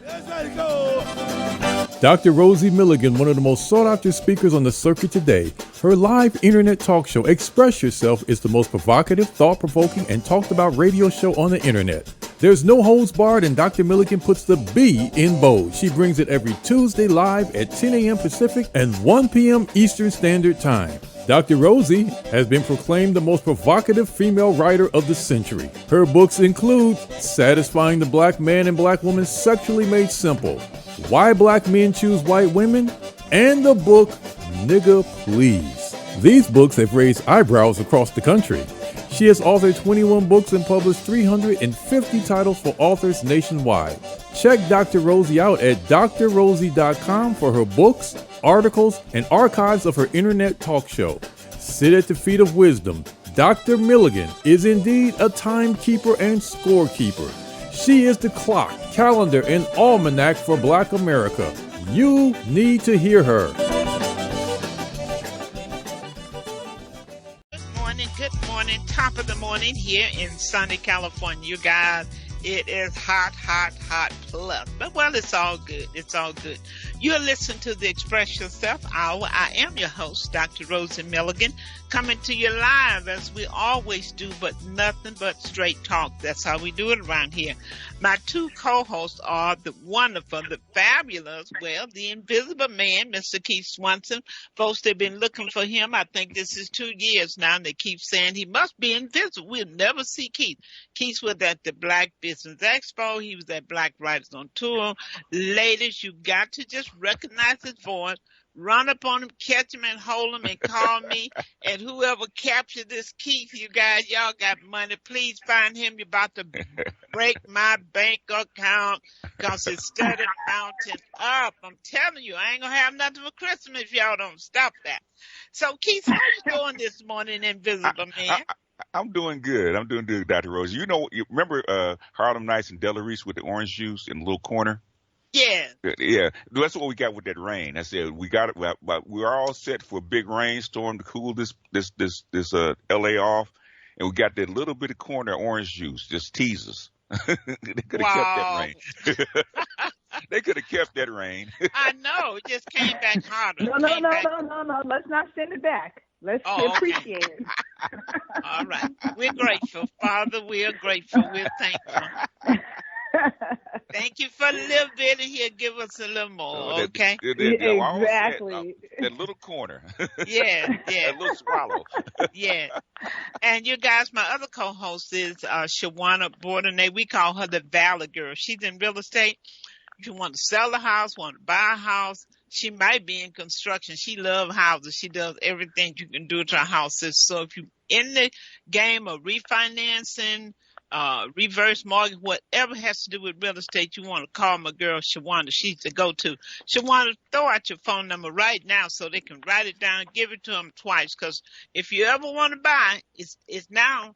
Let's go. Dr. Rosie Milligan, one of the most sought-after speakers on the circuit today. Her live internet talk show, Express Yourself, is the most provocative, thought-provoking, and talked-about radio show on the internet. There's no holds barred, and Dr. Milligan puts the B in bold. She brings it every Tuesday live at 10 a.m. Pacific and 1 p.m. Eastern Standard Time. Dr. Rosie has been proclaimed the most provocative female writer of the century. Her books include Satisfying the Black Man and Black Woman Sexually Made Simple, Why Black Men Choose White Women, and the book Nigga Please. These books have raised eyebrows across the country. She has authored 21 books and published 350 titles for authors nationwide. Check Dr. Rosie out at drrosie.com for her books, articles, and archives of her internet talk show. Sit at the feet of wisdom. Dr. Milligan is indeed a timekeeper and scorekeeper. She is the clock, calendar, and almanac for Black America. You need to hear her. Good morning, top of the morning here in sunny California. You guys, it is hot plus. But well, it's all good. It's all good. You're listening to the Express Yourself Hour. I am your host, Dr. Rosie Milligan, coming to you live as we always do, but nothing but straight talk. That's how we do it around here. My two co-hosts are the wonderful, the fabulous, well, the invisible man, Mr. Keith Swanson. Folks, they've been looking for him. I think this is 2 years now, and they keep saying he must be invisible. We'll never see Keith. Keith was at the Black Business Expo. He was at Black Writers on Tour. Ladies, you got to just recognize his voice. Run up on him, catch him and hold him and call me. And whoever captured this Keith, you guys, y'all got money. Please find him. You're about to break my bank account because it's steady mounting up. I'm telling you, I ain't going to have nothing for Christmas if y'all don't stop that. So, Keith, how you doing this morning, Invisible Man? I'm doing good. I'm doing good, Dr. Rose. You remember Harlem Nights and Della Reese with the orange juice in the little corner? Yeah. Yeah. That's what we got with that rain. I said we got it. We're all set for a big rainstorm to cool this LA off, and we got that little bit of corner orange juice. Just tease us. They could have kept that rain. They could have kept that rain. I know. It just came back harder. No. Let's not send it back. Let's appreciate it. All right. We're grateful. Father, we are grateful. We're thankful. Thank you for a little bit, and he'll give us a little more, okay? Exactly. That little corner. Yeah. That little swallow. Yeah. And you guys, my other co-host is Shawana Bordenay. We call her the Valley Girl. She's in real estate. If you want to sell a house, want to buy a house, she might be in construction. She loves houses. She does everything you can do to houses. So if you're in the game of refinancing, reverse mortgage, whatever has to do with real estate, you want to call my girl Shawana. She's the go-to. Shawana, throw out your phone number right now so they can write it down, give it to them twice. Because if you ever want to buy, it's now,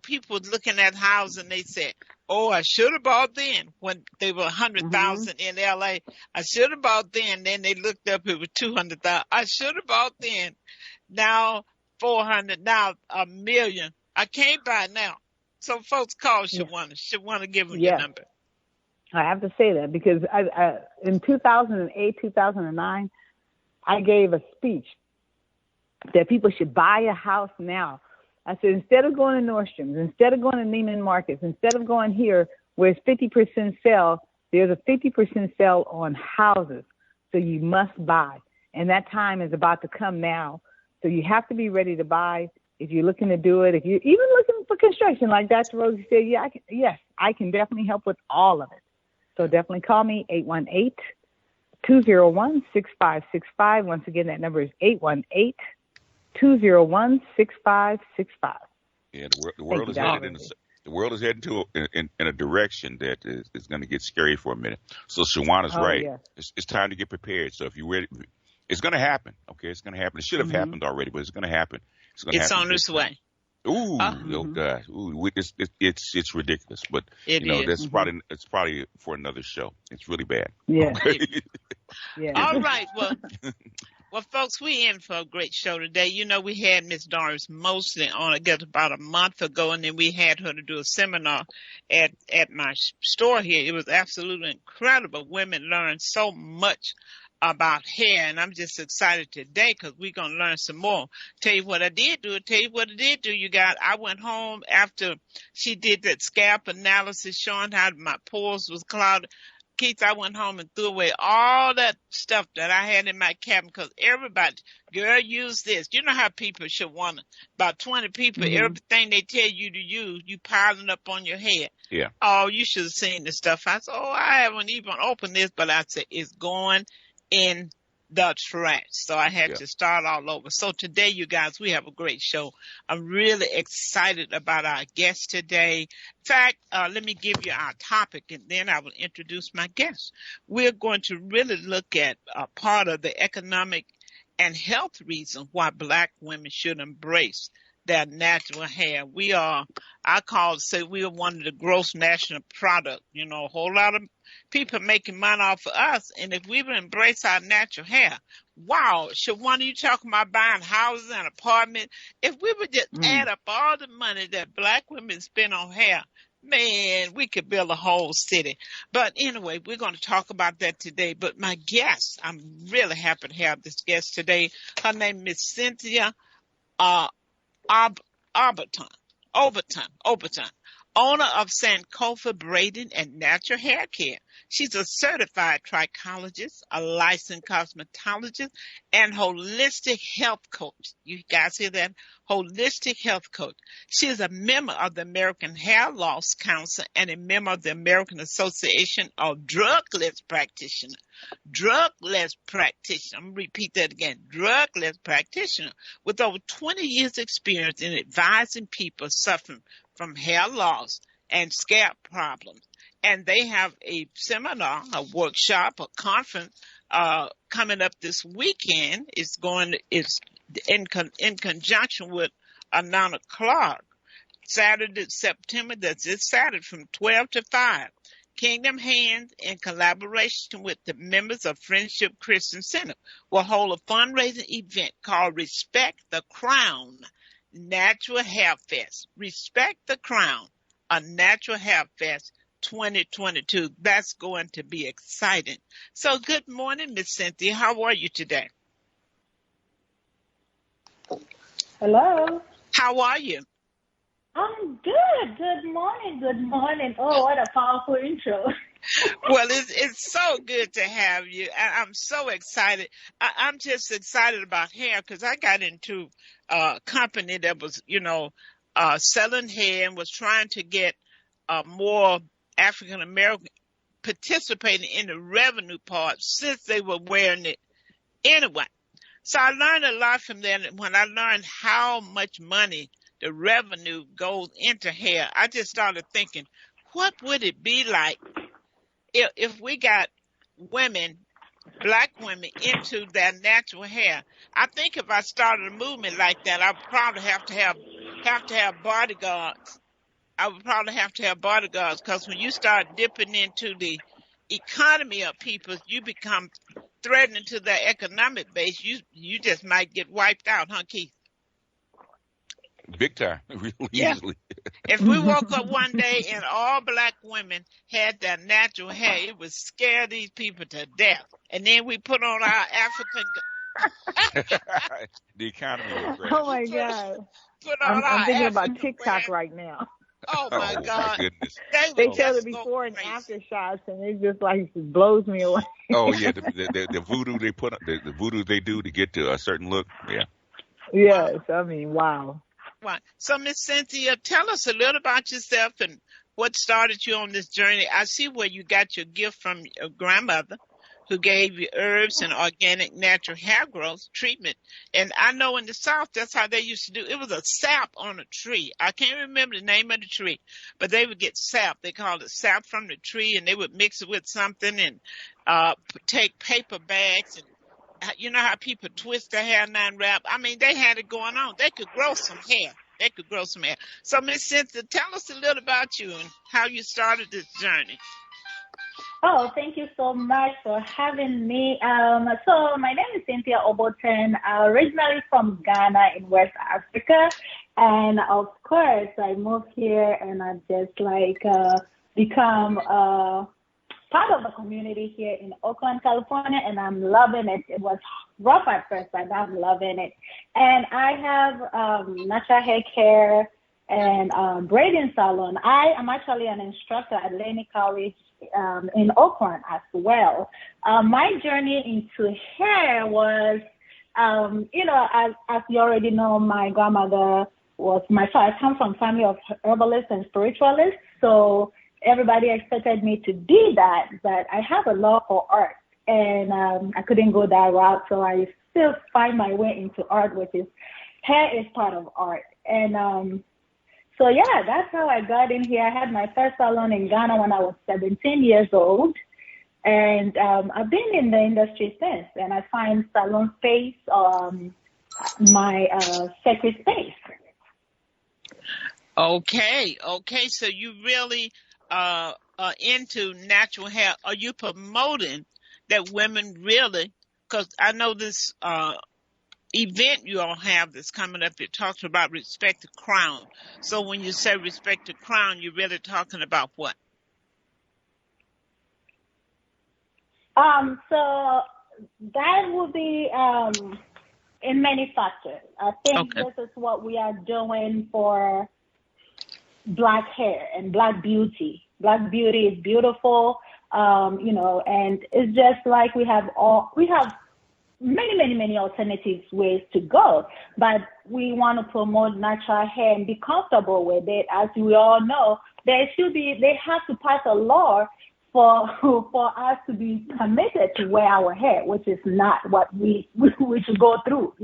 people looking at houses and they say, oh, I should have bought then when they were 100,000 in LA. I should have bought then. Then they looked up, it was 200,000. I should have bought then. Now 400, now $1 million. I can't buy now. So folks call Shawana. Shawana, give them your number. I have to say that because I in 2008, 2009, I gave a speech that people should buy a house now. I said, instead of going to Nordstrom's, instead of going to Neiman Marcus, instead of going here where it's 50% sale, there's a 50% sale on houses. So you must buy. And that time is about to come now. So you have to be ready to buy. If you're looking to do it, if you're even looking for construction, like Dr. Rosie said, I can definitely help with all of it. So definitely call me, 818-201-6565. Once again, that number is 818-201-6565. Yeah, the world is headed the world is heading in a direction that is going to get scary for a minute. So Shawana's right. Yeah. It's time to get prepared. So if you're ready, it's going to happen. Okay, it's going to happen. It should have happened already, but it's going to happen. It's on its way. Ooh, oh God! Ooh, it's ridiculous, but that's probably for another show. It's really bad. Yeah. Yeah. All right. Well, folks, we in for a great show today. You know, we had Miss Doris Mosley on, I guess, about a month ago, and then we had her to do a seminar at my store here. It was absolutely incredible. Women learned so much about hair, and I'm just excited today because we're going to learn some more. Tell you what I did do, you guys. I went home after she did that scalp analysis showing how my pores was clouded. Keith, I went home and threw away all that stuff that I had in my cabinet because everybody, girl, use this. You know how people should want to, about 20 people, everything they tell you to use, you piling up on your head. Yeah. Oh, you should have seen the stuff. I said, I haven't even opened this, but I said, it's going in the trash. So I had to start all over. So today, you guys, we have a great show. I'm really excited about our guest today. In fact, let me give you our topic, and then I will introduce my guest. We're going to really look at part of the economic and health reason why Black women should embrace their natural hair. We are one of the gross national product. You know, a whole lot of people making money off of us. And if we would embrace our natural hair, wow, Shawana, you talking about buying houses and apartments? If we would just add up all the money that Black women spend on hair, man, we could build a whole city. But anyway, we're going to talk about that today. But my guest, I'm really happy to have this guest today. Her name is Cynthia Overton, owner of Sankofa Braiding and Natural Hair Care. She's a certified trichologist, a licensed cosmetologist, and holistic health coach. You guys hear that? Holistic health coach. She is a member of the American Hair Loss Council and a member of the American Association of Drugless Practitioners. Drugless practitioner. I'm going to repeat that again. Drugless practitioner with over 20 years experience in advising people suffering from hair loss and scalp problems. And they have a seminar, a workshop, a conference coming up this weekend. It's in conjunction with Anana Clark. Saturday, September, that's this Saturday from 12 to 5. Kingdom Hands, in collaboration with the members of Friendship Christian Center, will hold a fundraising event called Respect the Crown Natural Hair Fest. Respect the Crown, a Natural Hair Fest 2022. That's going to be exciting. So good morning, Miss Cynthia. How are you today? Hello. How are you? I'm good. Good morning. Good morning. Oh, what a powerful intro. Well, it's so good to have you. I'm so excited. I'm just excited about hair because I got into a company that was, selling hair and was trying to get more African American participating in the revenue part since they were wearing it anyway. So I learned a lot from them. When I learned how much money the revenue goes into hair, I just started thinking, what would it be like if we got women, Black women, into their natural hair? I think if I started a movement like that, I would probably have to have bodyguards. I would probably have to have bodyguards because when you start dipping into the economy of people, you become threatening to their economic base. You just might get wiped out, huh, Keith? Big time, really easily. If we woke up one day and all Black women had their natural hair, it would scare these people to death. And then we put on our African. The economy would crash. Oh my God. I'm thinking about TikTok right now. Oh my God. My goodness. They show the before and after shots, and it just blows me away. Oh yeah, the voodoo they put, the voodoo they do to get to a certain look. Yeah. Yes, I mean, wow. Wow. So, Miss Cynthia, tell us a little about yourself and what started you on this journey. I see where you got your gift from your grandmother, who gave you herbs and organic natural hair growth treatment. And I know in the South, that's how they used to do. It was a sap on a tree. I can't remember the name of the tree, but they would get sap. They called it sap from the tree, and they would mix it with something and take paper bags. And you know how people twist their hair and unwrap? I mean, they had it going on. They could grow some hair. So, Miss Cynthia, tell us a little about you and how you started this journey. Oh, thank you so much for having me. So my name is Cynthia Oboten, originally from Ghana in West Africa. And of course, I moved here and I've just become part of the community here in Oakland, California, and I'm loving it. It was rough at first, but I'm loving it. And I have natural hair care and braiding salon. I am actually an instructor at Laney College in Oakland as well. My journey into hair was, as you already know, my grandmother I come from a family of herbalists and spiritualists, so everybody expected me to be that, but I have a love for art, and I couldn't go that route, so I still find my way into art, which is hair is part of art. And so yeah, that's how I got in here. I had my first salon in Ghana when I was 17 years old, and I've been in the industry since, and I find salon space my sacred space. Okay, so you really are into natural hair. Are you promoting that women really, because I know this event you all have that's coming up, it talks about respect the crown. So when you say respect the crown, you're really talking about what? So that will be in many factors. I think This is what we are doing for Black hair and Black beauty. Black beauty is beautiful, and it's just like we have many alternatives ways to go, but we want to promote natural hair and be comfortable with it. As we all know, they have to pass a law for us to be committed to wear our hair, which is not what we should go through,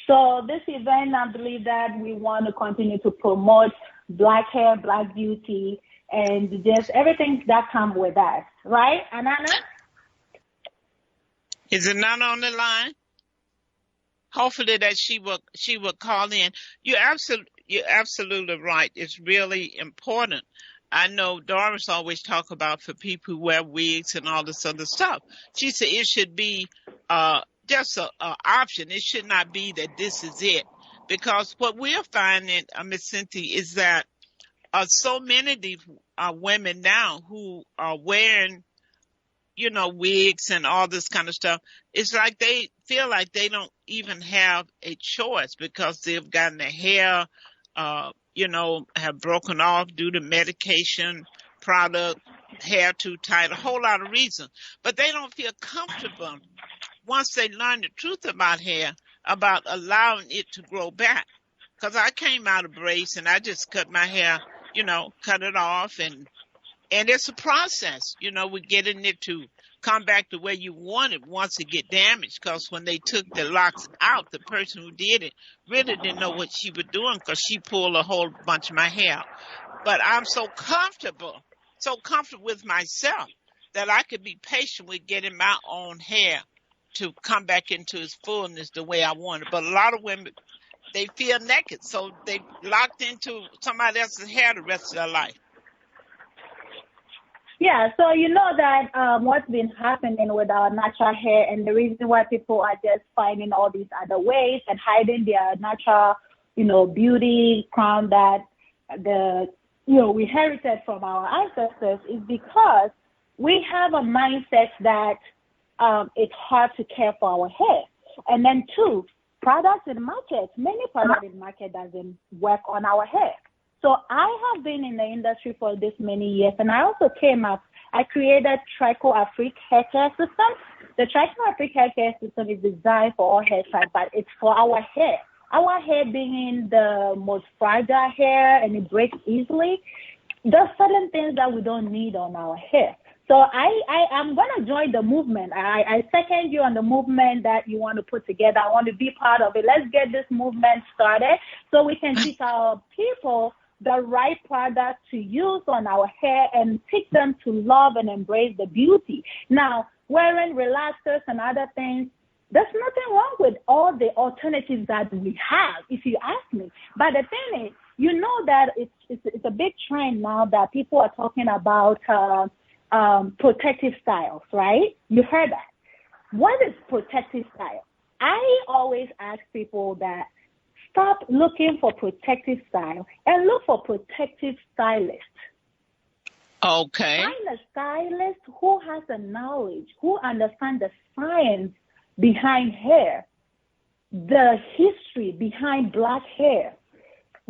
So this event, I believe that we want to continue to promote Black hair, Black beauty, and just everything that comes with that, right, Anana? Is it not on the line? Hopefully that she will call in. You're absolutely right. It's really important. I know Doris always talk about for people who wear wigs and all this other stuff. She said it should be just an option. It should not be that this is it. Because what we're finding, Miss Cynthia, is that so many of these women now who are wearing, wigs and all this kind of stuff, it's like they feel like they don't even have a choice because they've gotten their hair, have broken off due to medication, product, hair too tight, a whole lot of reasons. But they don't feel comfortable once they learn the truth about hair, about allowing it to grow back. Because I came out of braids and I just cut my hair, cut it off. And it's a process, we're getting it to come back the way you want it once it get damaged. Because when they took the locks out, the person who did it really didn't know what she was doing because she pulled a whole bunch of my hair. But I'm so comfortable with myself that I could be patient with getting my own hair to come back into its fullness the way I want it. But a lot of women, they feel naked, so they locked into somebody else's hair the rest of their life. Yeah, so you know that what's been happening with our natural hair, and the reason why people are just finding all these other ways and hiding their natural, beauty crown that we inherited from our ancestors is because we have a mindset that it's hard to care for our hair. And then two, products in market, many products in market doesn't work on our hair. So I have been in the industry for this many years, and I also I created Trico Afrique hair care system. The Trico Afrique hair care system is designed for all hair types, but it's for our hair. Our hair being the most fragile hair and it breaks easily, there's certain things that we don't need on our hair. So I'm going to join the movement. I second you on the movement that you want to put together. I want to be part of it. Let's get this movement started so we can teach our people the right product to use on our hair and teach them to love and embrace the beauty. Now, wearing relaxers and other things, there's nothing wrong with all the alternatives that we have, if you ask me. But the thing is, that it's a big trend now that people are talking about protective styles, right? You heard that. What is protective style? I always ask people that stop looking for protective style and look for protective stylist. Okay. Find a stylist who has the knowledge, who understands the science behind hair, the history behind black hair.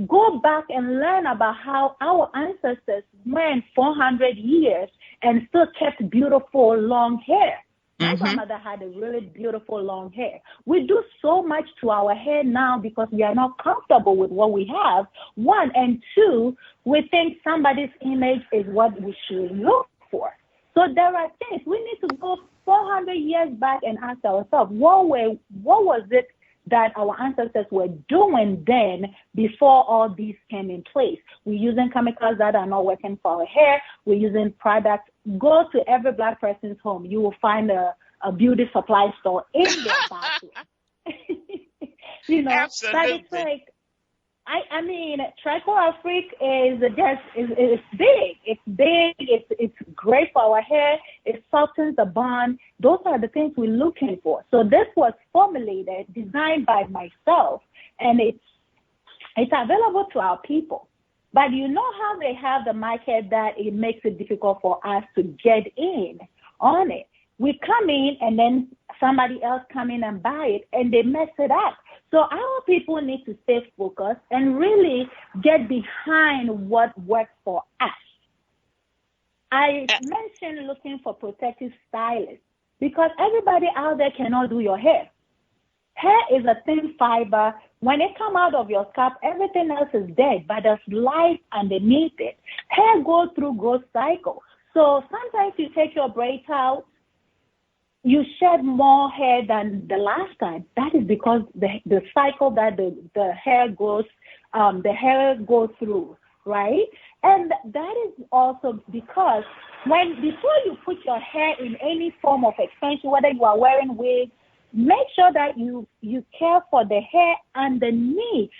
Go back and learn about how our ancestors went 400 years and still kept beautiful long hair. My grandmother had a really beautiful long hair. We do so much to our hair now because we are not comfortable with what we have. One, and two, we think somebody's image is what we should look for. So there are things we need to go 400 years back and ask ourselves, what was it that our ancestors were doing then before all these came in place? We're using chemicals that are not working for our hair. We're using products. Go to every black person's home. You will find a beauty supply store in their bathroom. You know, absolutely. but it's like, I mean, trichlorophyll is big. It's big. It's great for our hair. It softens the bond. Those are the things we're looking for. So this was formulated, designed by myself, and it's available to our people. But you know how they have the market that it makes it difficult for us to get in on it. We come in and then somebody else come in and buy it and they mess it up. So our people need to stay focused and really get behind what works for us. I mentioned looking for protective stylists because everybody out there cannot do your hair. Hair is a thin fiber. When it comes out of your scalp, everything else is dead, but there's life underneath it. Hair goes through growth cycle. So sometimes you take your braids out, you shed more hair than the last time. That is because the cycle that the hair goes through, right? And that is also because before you put your hair in any form of extension, whether you are wearing wigs, make sure that you care for the hair underneath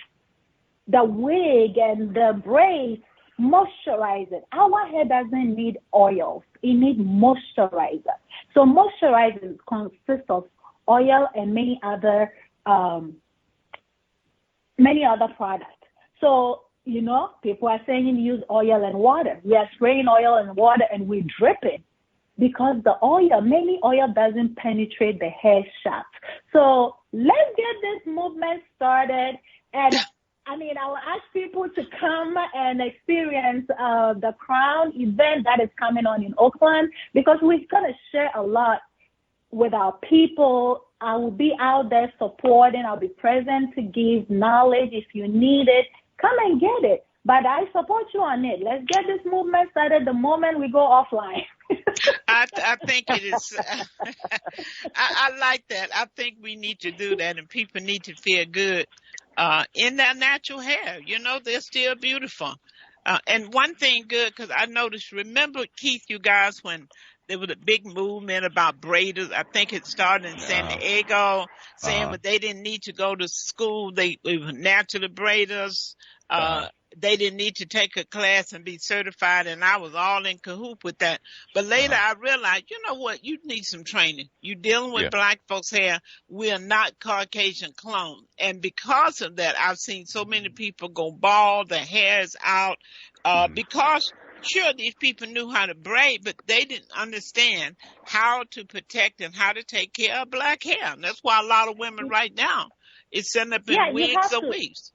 the wig and the braids. Moisturize it. Our hair doesn't need oils. It needs moisturizer. So moisturizer consists of oil and many other products. So, you know, people are saying you use oil and water. We are spraying oil and water and we drip it because many oil doesn't penetrate the hair shaft. So let's get this movement started. And I mean, I will ask people to come and experience the Crown event that is coming on in Oakland because we're going to share a lot with our people. I will be out there supporting. I'll be present to give knowledge. If you need it, come and get it. But I support you on it. Let's get this movement started the moment we go offline. I think it is. I like that. I think we need to do that, and people need to feel good in their natural hair. You know, they're still beautiful. And one thing good, because I noticed, remember, Keith, you guys, when there was a big movement about braiders. I think it started in San Diego, saying that they didn't need to go to school. They were natural braiders. They didn't need to take a class and be certified, and I was all in cahoot with that. But later I realized, you know what, you need some training. You're dealing with black folks' hair. We are not Caucasian clones. And because of that, I've seen so many people go bald, their hair is out, because sure, these people knew how to braid, but they didn't understand how to protect and how to take care of black hair. And that's why a lot of women right now is setting up in wigs or weaves.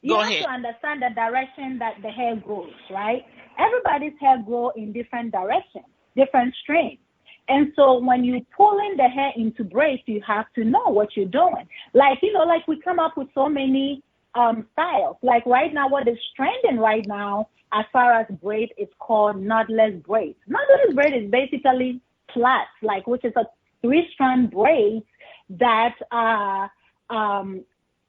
You have to understand the direction that the hair grows, right? Everybody's hair grows in different directions, different strains. And so when you pull in the hair into braids, you have to know what you're doing. Like, you know, like we come up with so many styles. Like right now, what is trending right now as far as braid is called knotless braids. Knotless braid is basically plaits, like, which is a 3-strand braid that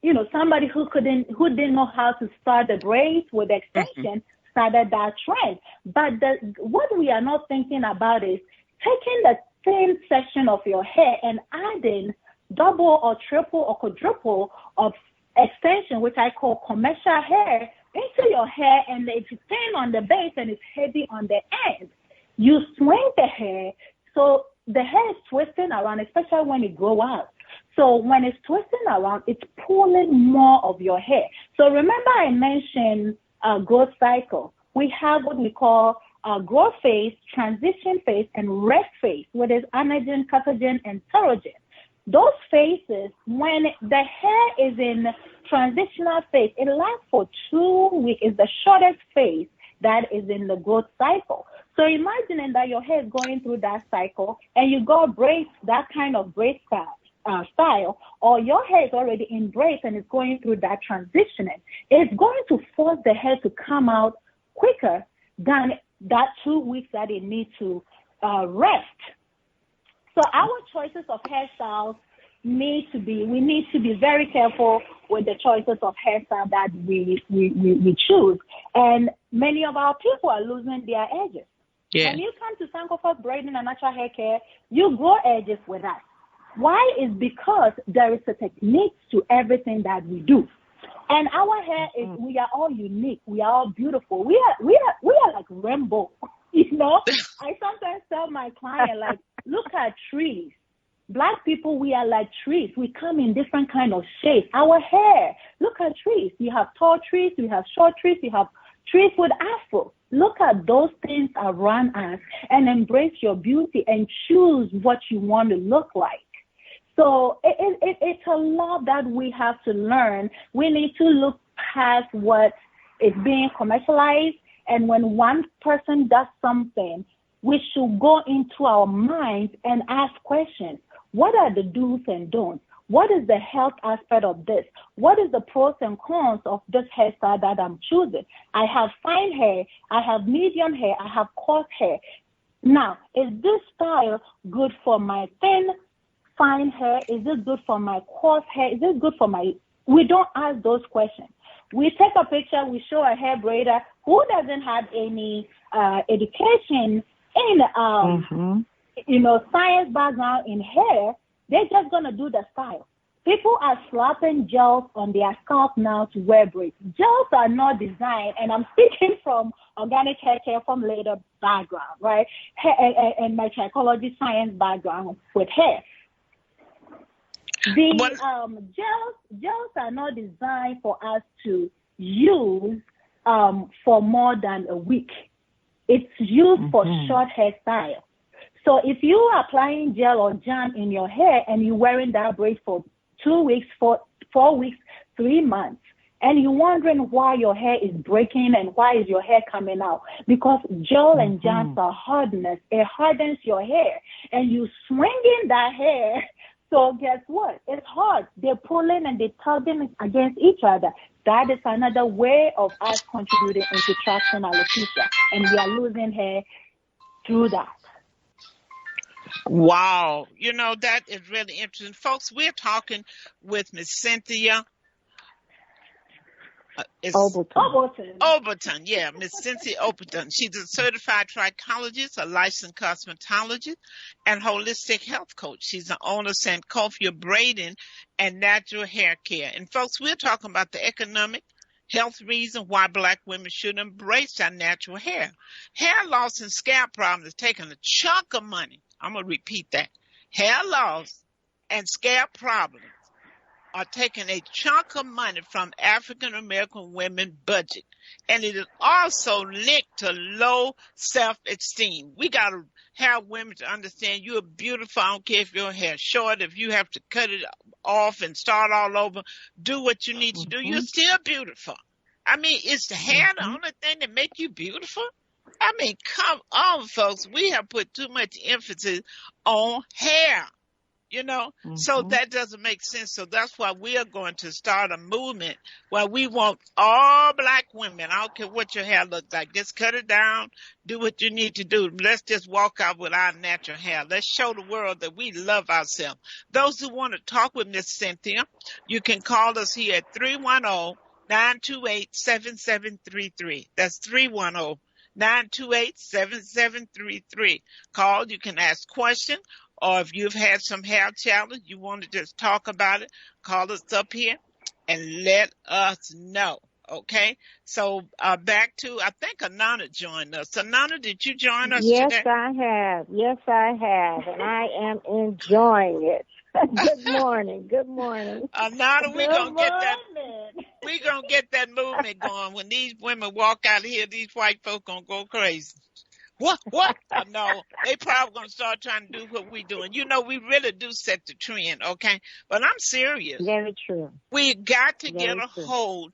you know, somebody who didn't know how to start the braids with extension started that trend. But what we are not thinking about is taking the same section of your hair and adding double or triple or quadruple of extension, which I call commercial hair, into your hair, and it's thin on the base and it's heavy on the end. you swing the hair, so the hair is twisting around, especially when it grows out. So when it's twisting around, it's pulling more of your hair. So remember I mentioned growth cycle. We have what we call growth phase, transition phase, and rest phase, where there's anagen, cathogen, and terogen. Those phases, when the hair is in transitional phase, it lasts for 2 weeks. It's the shortest phase that is in the growth cycle. So imagining that your hair is going through that cycle and you got braids, that kind of braid style, or your hair is already in braids and it's going through that transitioning, it's going to force the hair to come out quicker than that 2 weeks that it needs to rest. So our choices of hairstyles we need to be very careful with the choices of hairstyle that we choose. And many of our people are losing their edges. Yeah. When you come to Sankofa Braiding and Natural Hair Care, you grow edges with us. Why? Is because there is a technique to everything that we do. And our hair is, we are all unique. We are all beautiful. We are like rainbow. You know, I sometimes tell my client, like, look at trees. Black people, we are like trees. We come in different kind of shapes. Our hair, look at trees. You have tall trees, you have short trees, you have trees with afro. Look at those things around us and embrace your beauty and choose what you want to look like. So it's a lot that we have to learn. We need to look past what is being commercialized. And when one person does something, we should go into our minds and ask questions. What are the do's and don'ts? What is the health aspect of this? What is the pros and cons of this hairstyle that I'm choosing? I have fine hair, I have medium hair, I have coarse hair. Now, is this style good for my thin, fine hair? Is it good for my coarse hair? Is it good for my... We don't ask those questions. We take a picture, we show a hair braider who doesn't have any education in, science background in hair. They're just going to do the style. People are slapping gels on their scalp now to wear braids. Gels are not designed, and I'm speaking from organic hair care from later background, right? And my psychology science background with hair. The gels are not designed for us to use for more than a week. It's used for short hairstyle. So if you are applying gel or jam in your hair and you're wearing that braid for 2 weeks, 4 weeks, 3 months, and you're wondering why your hair is breaking and why is your hair coming out, because gel and jams are hardness. It hardens your hair, and you swinging that hair. So guess what? It's hard. They're pulling and they're tugging against each other. That is another way of us contributing into traction alopecia, and we are losing hair through that. Wow. You know, that is really interesting. Folks, we're talking with Miss Cynthia Overton. Yeah, Miss Cynthia Overton. She's a certified trichologist, a licensed cosmetologist, and holistic health coach. She's the owner of Sankofa Braiding and Natural Hair Care. And folks, we're talking about the economic health reason why Black women should embrace our natural hair. Hair loss and scalp problems is taking a chunk of money. I'm going to repeat that. Hair loss and scalp problems are taking a chunk of money from African American women budget. And it is also linked to low self-esteem. We got to have women to understand you're beautiful. I don't care if your hair is short, if you have to cut it off and start all over, do what you need to do. You're still beautiful. I mean, is the hair the only thing that make you beautiful? I mean, come on, folks. We have put too much emphasis on hair. You know, so that doesn't make sense. So that's why we are going to start a movement where we want all Black women, I don't care what your hair looks like, just cut it down, do what you need to do. Let's just walk out with our natural hair. Let's show the world that we love ourselves. Those who want to talk with Miss Cynthia, you can call us here at 310-928-7733. That's 310-928-7733. Call, you can ask questions. Or if you've had some hair challenge, you want to just talk about it, call us up here and let us know. Okay, so back to, I think Anana joined us. Anana, did you join us Yes, today? I have. Yes, I have. And I am enjoying it. Good morning. Good morning. Anana, Good morning. we gonna get that movement going. When these women walk out here, these white folk gonna go crazy. What? No, they probably gonna start trying to do what we doing. You know, we really do set the trend, okay? But I'm serious. Very true. We got to get Very a true. hold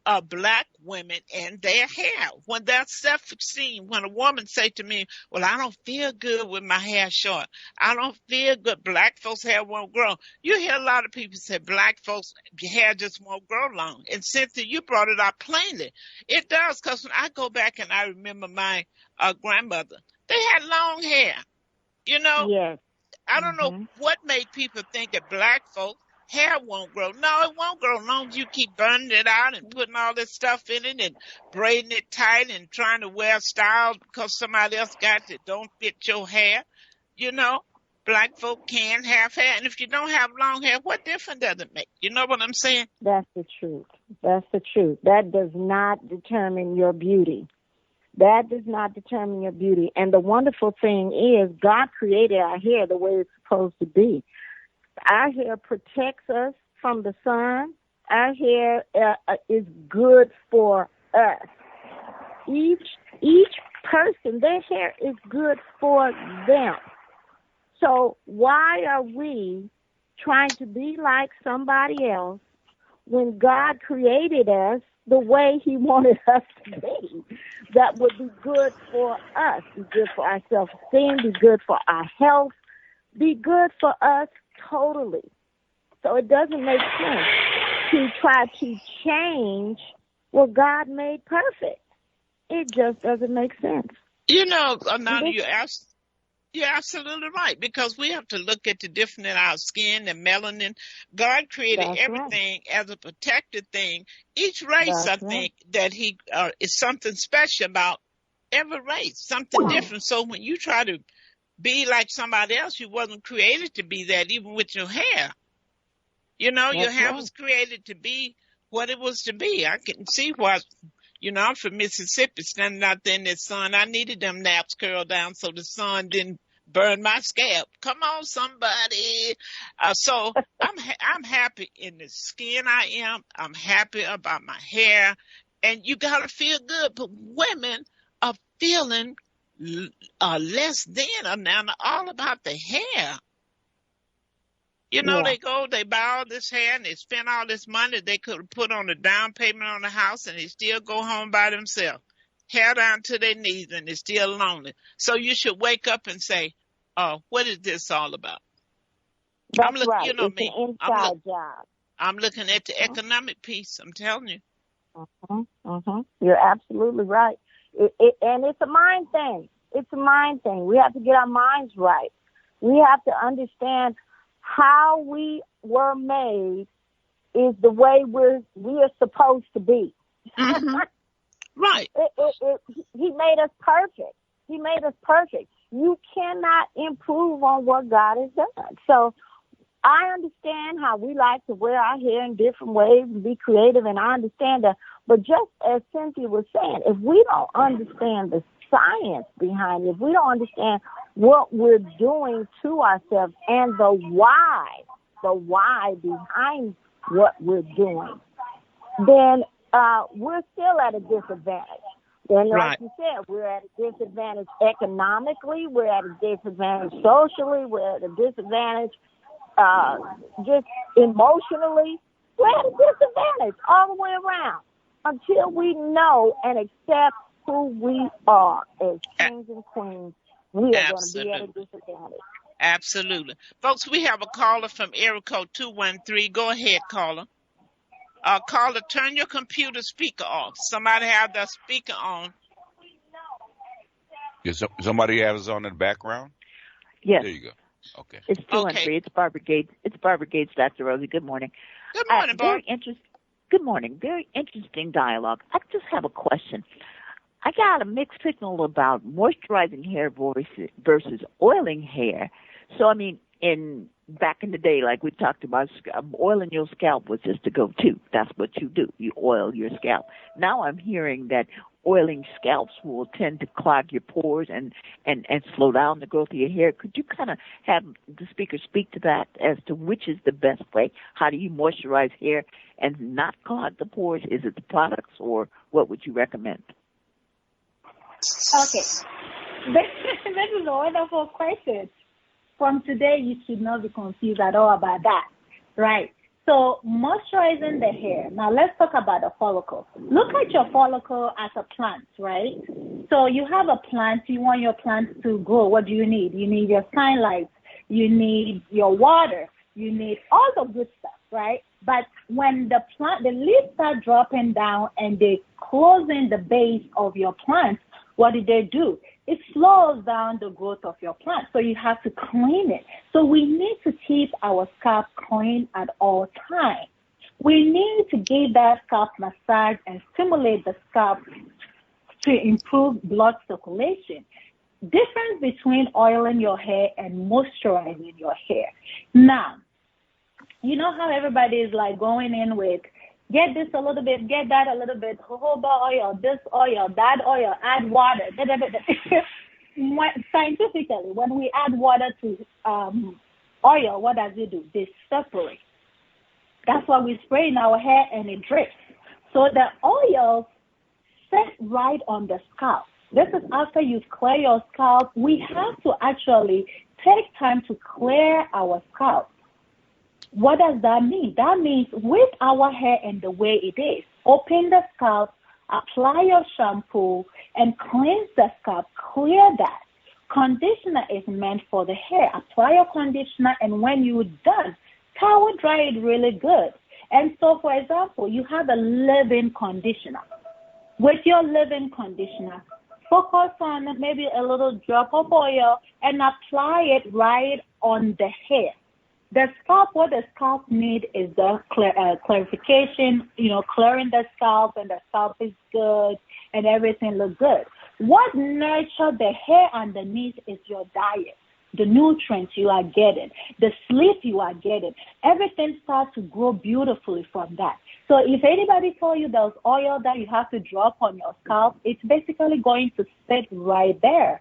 of black women and their hair. When they're self-esteem, when a woman say to me, well, I don't feel good with my hair short. I don't feel good. Black folks' hair won't grow. You hear a lot of people say black folks' hair just won't grow long. And Cynthia, you brought it out plainly. It does, because when I go back and I remember my grandmother, they had long hair. You know, Yes. I don't know what made people think that black folks' hair won't grow. No, it won't grow as long as you keep burning it out and putting all this stuff in it and braiding it tight and trying to wear styles because somebody else got it that don't fit your hair. You know, black folk can have hair. And if you don't have long hair, what difference does it make? You know what I'm saying? That's the truth. That's the truth. That does not determine your beauty. That does not determine your beauty. And the wonderful thing is God created our hair the way it's supposed to be. Our hair protects us from the sun. Our hair is good for us. Each person, their hair is good for them. So why are we trying to be like somebody else when God created us the way he wanted us to be? That would be good for us, be good for our self-esteem, be good for our health, be good for us totally. So it doesn't make sense to try to change what God made perfect. It just doesn't make sense. You know, Ananda, you're absolutely right, because we have to look at the difference in our skin and melanin. God created everything as a protected thing. Each race, I think, that he is something special about every race, something different. So when you try to be like somebody else, you wasn't created to be that, even with your hair. You know, your hair was created to be what it was to be. I can see why. You know, I'm from Mississippi, standing out there in the sun. I needed them naps curled down so the sun didn't burn my scalp. Come on, somebody. So I'm happy in the skin I am. I'm happy about my hair. And you got to feel good. But women are feeling less than now, all about the hair. You know, they buy all this hair and they spend all this money they could put on a down payment on the house, and they still go home by themselves, hair down to their knees, and they're still lonely. So you should wake up and say, what is this all about? That's right. You know, it's an inside job. I'm looking at the economic piece. I'm telling you. You're absolutely right. And it's a mind thing. It's a mind thing. We have to get our minds right. We have to understand how we were made is the way we are supposed to be. Right. He made us perfect. He made us perfect. You cannot improve on what God has done. So I understand how we like to wear our hair in different ways and be creative, and I understand that. But just as Cynthia was saying, if we don't understand the science behind it, if we don't understand what we're doing to ourselves and the why behind what we're doing, then we're still at a disadvantage. And like you said, we're at a disadvantage economically, we're at a disadvantage socially, we're at a disadvantage just emotionally. We're at a disadvantage all the way around until we know and accept who we are as kings and queens. We are going to be at a disadvantage. Absolutely. Folks, we have a caller from area code 213. Go ahead, caller. Caller, turn your computer speaker off. Somebody have their speaker on. Somebody has it on in the background? Yes. There you go. Okay. It's 213. It's Barbara Gates. It's Barbara Gates, Dr. Rosie. Good morning. Good morning, Barbara. Good morning. Very interesting dialogue. I just have a question. I got a mixed signal about moisturizing hair versus oiling hair. So, I mean, back in the day, like we talked about, oiling your scalp was just the go-to. That's what you do. You oil your scalp. Now I'm hearing that oiling scalps will tend to clog your pores and slow down the growth of your hair. Could you kind of have the speaker speak to that as to which is the best way? How do you moisturize hair and not clog the pores? Is it the products, or what would you recommend? Okay. This is a wonderful question. From today, you should not be confused at all about that, right? So moisturizing the hair. Now let's talk about the follicle. Look at your follicle as a plant, right? So you have a plant. You want your plant to grow. What do you need? You need your sunlight. You need your water. You need all the good stuff, right? But when the leaves start dropping down and they close in the base of your plant, what do? It slows down the growth of your plant. So you have to clean it. So we need to keep our scalp clean at all times. We need to give that scalp massage and stimulate the scalp to improve blood circulation. Difference between oiling your hair and moisturizing your hair. Now, you know how everybody is like going in with, get this a little bit, get that a little bit, jojoba oil, this oil, that oil, add water. Scientifically, when we add water to oil, what does it do? They separate. That's why we spray in our hair and it drips. So the oil sets right on the scalp. This is after you've cleared your scalp. We have to actually take time to clear our scalp. What does that mean? That means with our hair and the way it is, open the scalp, apply your shampoo, and cleanse the scalp, clear that. Conditioner is meant for the hair. Apply your conditioner, and when you're done, towel dry it really good. And so, for example, you have a leave-in conditioner. With your leave-in conditioner, focus on maybe a little drop of oil and apply it right on the hair. The scalp, what the scalp needs is the clarification, clearing the scalp, and the scalp is good and everything looks good. What nurtures the hair underneath is your diet, the nutrients you are getting, the sleep you are getting. Everything starts to grow beautifully from that. So if anybody told you there's oil that you have to drop on your scalp, it's basically going to sit right there.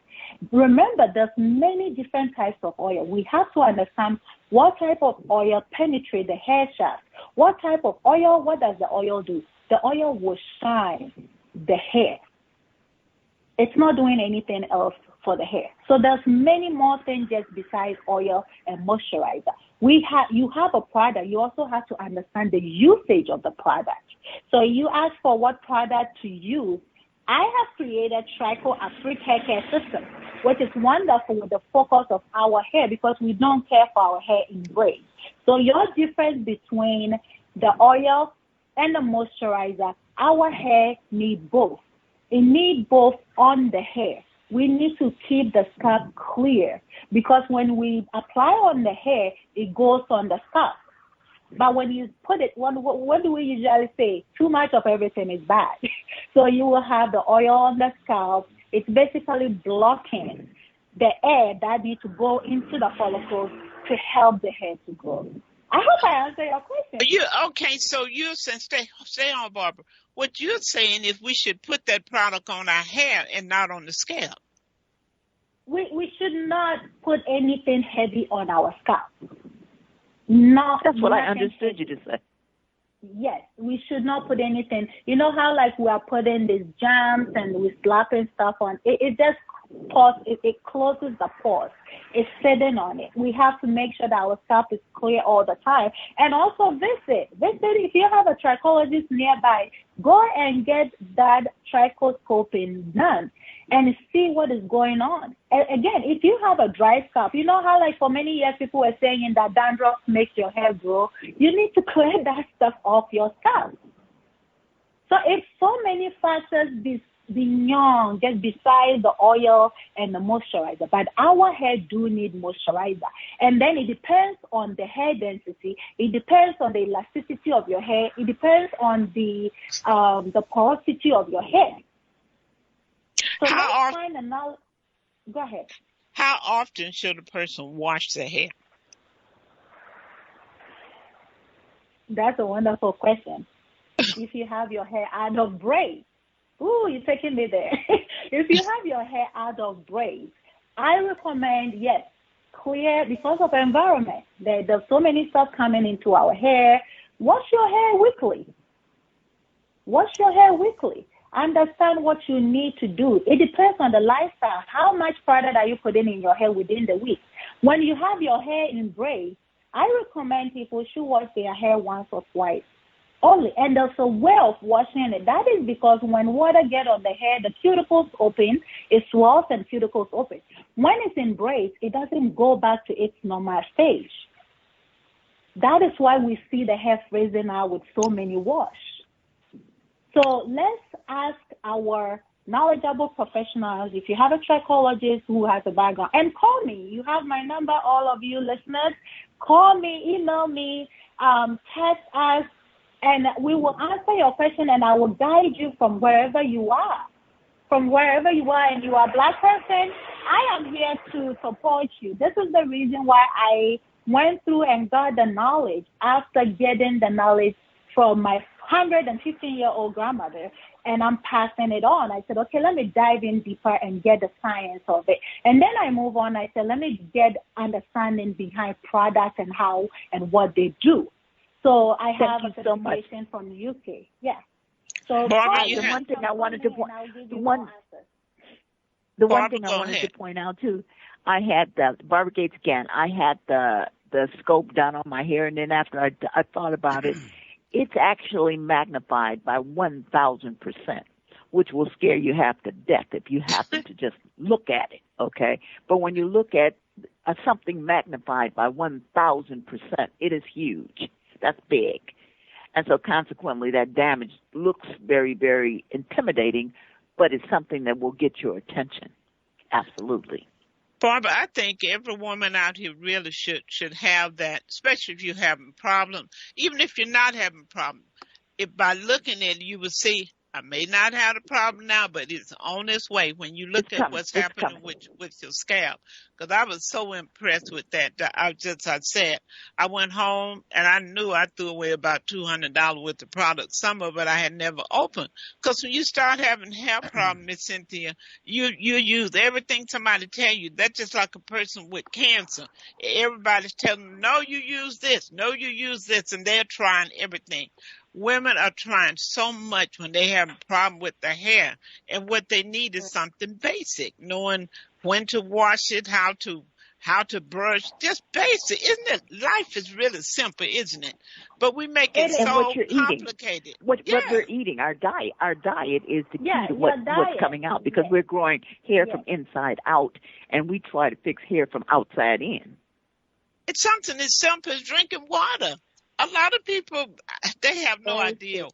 Remember, there's many different types of oil. We have to understand what type of oil penetrates the hair shaft. What type of oil, what does the oil do? The oil will shine the hair. It's not doing anything else for the hair. So there's many more things just besides oil and moisturizer. You have a product. You also have to understand the usage of the product. So you ask for what product to use. I have created Trico Afrique Hair Care System, which is wonderful with the focus of our hair because we don't care for our hair in braids. So your difference between the oil and the moisturizer, our hair needs both. It needs both on the hair. We need to keep the scalp clear because when we apply on the hair, it goes on the scalp. But when you put it, what do we usually say? Too much of everything is bad. So you will have the oil on the scalp. It's basically blocking the air that needs to go into the follicles to help the hair to grow. I hope I answered your question. So you're saying, stay on, Barbara. What you're saying is we should put that product on our hair and not on the scalp. We should not put anything heavy on our scalp. No, that's what I understood you to say. Yes, we should not put anything. You know how like we are putting these jams and we're slapping stuff on it. It just it closes the pores. It's sitting on it. We have to make sure that our scalp is clear all the time. And also visit. If you have a trichologist nearby, go and get that trichoscoping done and see what is going on. Again, if you have a dry scalp, you know how like for many years people were saying that dandruff makes your hair grow. You need to clear that stuff off your scalp. So it's so many factors beyond, just besides the oil and the moisturizer. But our hair do need moisturizer. And then it depends on the hair density. It depends on the elasticity of your hair. It depends on the porosity of your hair. So go ahead. How often should a person wash their hair? That's a wonderful question. If you have your hair out of braids, ooh, you're taking me there. If you have your hair out of braids, I recommend, yes, clear because of the environment. There's so many stuff coming into our hair. Wash your hair weekly. Wash your hair weekly. Understand what you need to do. It depends on the lifestyle. How much product are you putting in your hair within the week? When you have your hair in braids, I recommend people should wash their hair once or twice only. And there's a way of washing it. That is because when water gets on the hair, the cuticles open, it swells and cuticles open. When it's in braids, it doesn't go back to its normal stage. That is why we see the hair freezing out with so many wash. So let's ask our knowledgeable professionals, if you have a trichologist who has a background, and call me. You have my number, all of you listeners. Call me, email me, text us, and we will answer your question, and I will guide you from wherever you are. From wherever you are, and you are a Black person, I am here to support you. This is the reason why I went through and got the knowledge after getting the knowledge from my 115-year-old grandmother, and I'm passing it on. I said, okay, let me dive in deeper and get the science of it. And then I move on. I said, let me get understanding behind products and how and what they do. So I have a certification from the UK. Yeah. So Barbara, the one thing I wanted to point out too, I had the Barbara Gates again. I had the scope done on my hair, and then after I thought about it, it's actually magnified by 1,000%, which will scare you half to death if you happen to just look at it. Okay, but when you look at something magnified by 1,000%, it is huge. That's big. And so consequently, that damage looks very, very intimidating, but it's something that will get your attention. Absolutely. Barbara, I think every woman out here really should have that, especially if you're having a problem. Even if you're not having a problem, if by looking at it, you will see, I may not have a problem now, but it's on its way when you look at what's happening with your scalp. Because I was so impressed with that. I said, I went home and I knew I threw away about $200 worth of product. Some of it I had never opened. Because when you start having hair problems, Miss Cynthia, you use everything somebody tell you. That's just like a person with cancer. Everybody's telling them, no, you use this. No, you use this. And they're trying everything. Women are trying so much when they have a problem with their hair, and what they need is something basic, knowing when to wash it, how to brush, just basic. Isn't it? Life is really simple, isn't it? But we make it so complicated. What we're eating, our diet is the key to what's coming out, because we're growing hair from inside out, and we try to fix hair from outside in. It's something as simple as drinking water. A lot of people, they have no idea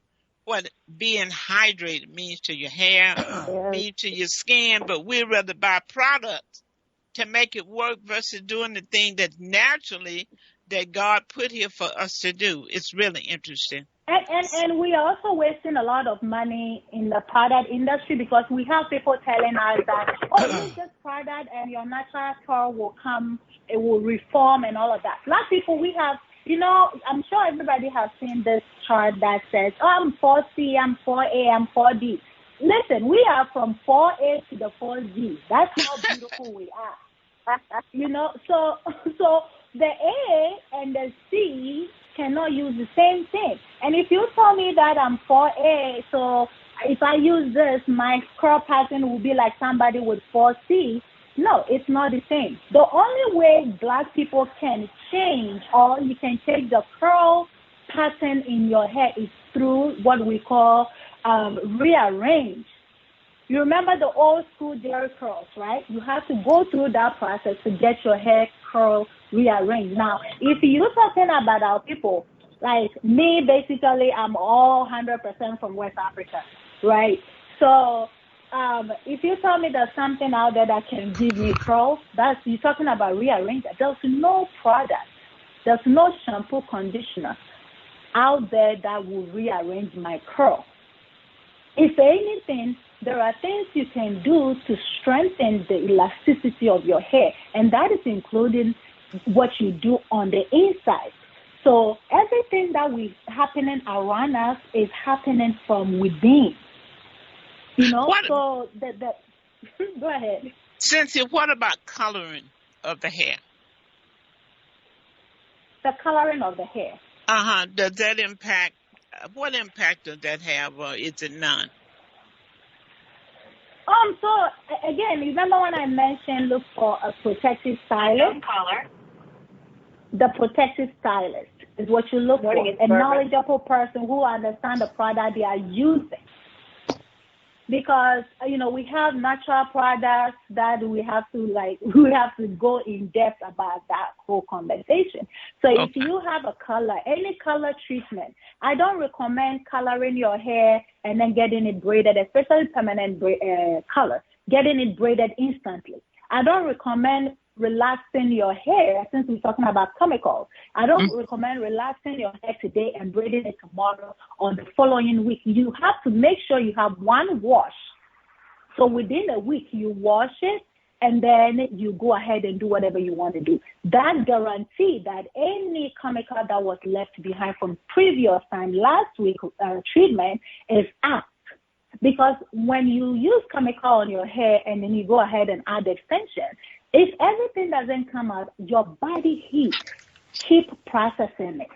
what being hydrated means to your hair, means to your skin, but we'd rather buy products to make it work versus doing the thing that naturally that God put here for us to do. It's really interesting. And we are also wasting a lot of money in the product industry, because we have people telling us that, use this product and your natural curl will come, it will reform and all of that. Black people, we have, I'm sure everybody has seen this chart that says, I'm 4C, I'm 4A, I'm 4D. Listen, we are from 4A to the 4Z. That's how beautiful we are. So the A and the C cannot use the same thing. And if you tell me that I'm 4A, so if I use this, my curl pattern will be like somebody with 4C. No, it's not the same. The only way Black people can change, or you can change the curl pattern in your hair, is through what we call rearrange. You remember the old school Jerry curls, right? You have to go through that process to get your hair curl rearranged. Now, if you're talking about our people, like me, basically, I'm all 100% from West Africa, right? So if you tell me there's something out there that can give me curls, you're talking about rearrange. There's no product, there's no shampoo, conditioner out there that will rearrange my curl. If anything, there are things you can do to strengthen the elasticity of your hair, and that is including what you do on the inside. So everything that we happening around us is happening from within. So the go ahead. Cynthia, what about coloring of the hair? The coloring of the hair. Does that impact? What impact does that have, or is it none? So again, remember when I mentioned look for a protective stylist? Color. The protective stylist is what you look for. A knowledgeable person who understands the product they are using. Because we have natural products that we have to go in depth about that whole conversation. So if you have a color, any color treatment, I don't recommend coloring your hair and then getting it braided, especially permanent color, getting it braided instantly. I don't recommend relaxing your hair, since we're talking about chemicals. I don't recommend relaxing your hair today and braiding it tomorrow or the following week. You have to make sure you have one wash. So within a week, you wash it, and then you go ahead and do whatever you want to do. That guarantees that any chemical that was left behind from previous time, last week treatment, is out. Because when you use chemical on your hair and then you go ahead and add extension, if everything doesn't come out, your body heat keep processing it.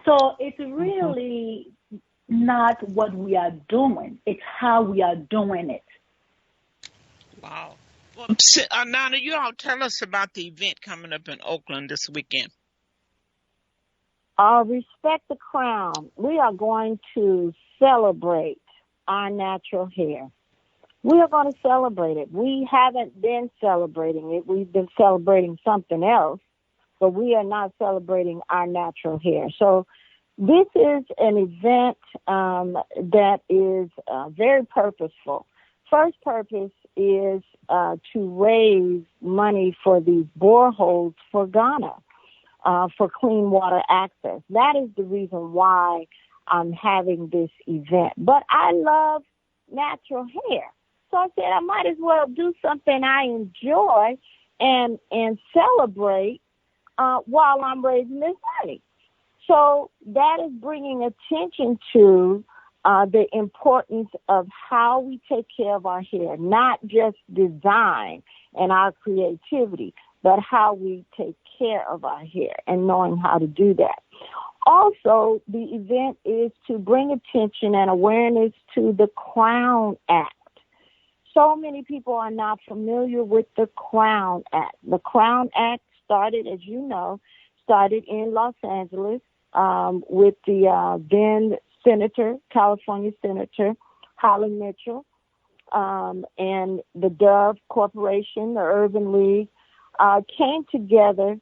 So it's really not what we are doing. It's how we are doing it. Wow. Well, Nana, you all tell us about the event coming up in Oakland this weekend. Respect the crown. We are going to celebrate our natural hair. We are going to celebrate it. We haven't been celebrating it. We've been celebrating something else, but we are not celebrating our natural hair. So this is an event that is very purposeful. First purpose is to raise money for these boreholes for Ghana, for clean water access. That is the reason why I'm having this event. But I love natural hair. So I said I might as well do something I enjoy and celebrate while I'm raising this money. So that is bringing attention to the importance of how we take care of our hair, not just design and our creativity, but how we take care of our hair and knowing how to do that. Also, the event is to bring attention and awareness to the Crown Act. So many people are not familiar with the Crown Act. The Crown Act started, as you know, in Los Angeles with the then California Senator Holland Mitchell, and the Dove Corporation, the Urban League, came together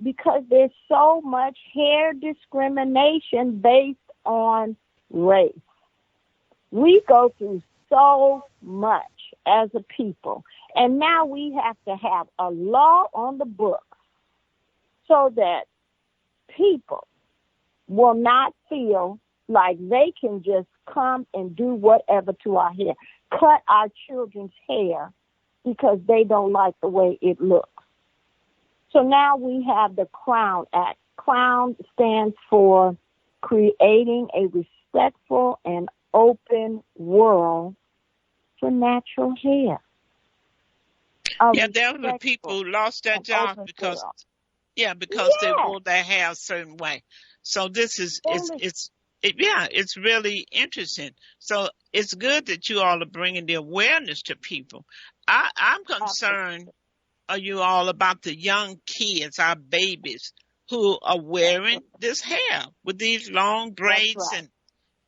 because there's so much hair discrimination based on race. We go through so much as a people, and now we have to have a law on the books so that people will not feel like they can just come and do whatever to our hair, cut our children's hair because they don't like the way it looks. So now we have the Crown Act. Crown stands for creating a respectful and open world for natural hair. There were people who lost their jobs because they wore their hair a certain way. So this is it's really interesting. So it's good that you all are bringing the awareness to people. I'm concerned, are you all, about the young kids, our babies, who are wearing this hair with these long braids,